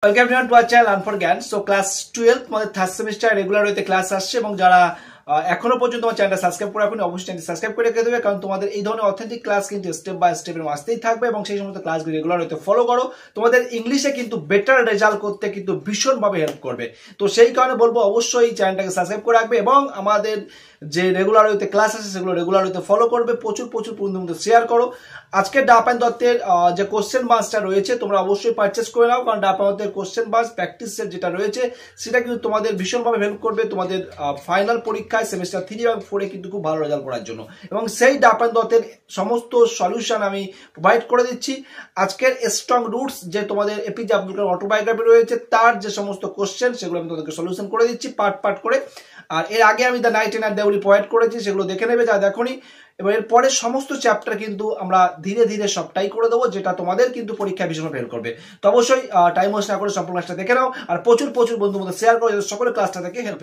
Welcome everyone to our channel learn for জ্ঞান। So class 12 আমাদের third semester regular ওয়েতে class আসছে এবং যারা এখনো পর্যন্ত আমার চ্যানেলটা সাবস্ক্রাইব করে রাখুন, অবশ্যই চ্যানেলটি সাবস্ক্রাইব করে রেখে দেবে, কারণ তোমাদের এই ধরনের অথেন্টিক ক্লাস কিন্তু স্টেপ বাই স্টেপের আসতেই থাকবে এবং সেই সমস্ত ক্লাসগুলো রেগুলার ওয়েতে ফলো করো। তোমাদের ইংলিশে কিন্তু বেটার রেজাল্ট করতে কিন্তু ভীষণভাবে হেল্প করবে। তো সেই কারণে বলবো অবশ্যই চ্যানেলটাকে সাবস্ক্রাইব করে রাখবে এবং আমাদের যে রেগুলার ওয়েতে ক্লাস আছে সেগুলো রেগুলার ওয়েতে ফলো করবে, প্রচুর বন্ধুদের মধ্যে শেয়ার করো। আজকে ডাপান দত্তের যে কোশ্চেন বাসটা রয়েছে তোমরা অবশ্যই পারচেস করে নাও, কারণ ডাপান দত্তের কোশ্চেন বাস প্র্যাকটিস সেট যেটা রয়েছে সেটা কিন্তু তোমাদের ভীষণভাবে হেল্প করবে তোমাদের ফাইনাল পরীক্ষায় সেমিস্টার 3 এবং 4 কিন্তু খুব ভালো রেজাল্ট করার জন্য। এবং সেই ডাপান দত্তের সমস্ত সলিউশন আমি প্রোভাইড করে দিচ্ছি। আজকের স্ট্রং রুটস যে তোমাদের এপিজে আব্দুল কালাম অটোবায়োগ্রাফি রয়েছে তার যে সমস্ত কোশ্চেন সেগুলো আমি তোমাদেরকে সলিউশন করে দিচ্ছি পার্ট করে। আর এর আগে আমি the night and the provide করেছি, সেগুলো দেখে নেবে যা দেখোনি। এবার এর পরে সমস্ত চ্যাপ্টার কিন্তু আমরা ধীরে ধীরে সবটাই করে দেবো, যেটা তোমাদের কিন্তু পরীক্ষায় ভীষণভাবে হেল্প করবে। তো অবশ্যই টাইম ওয়েস্ট না করে সম্পূর্ণ ক্লাসটা দেখে নাও আর প্রচুর বন্ধুর মধ্যে শেয়ার করো, সকলে ক্লাসটা থেকে হেল্প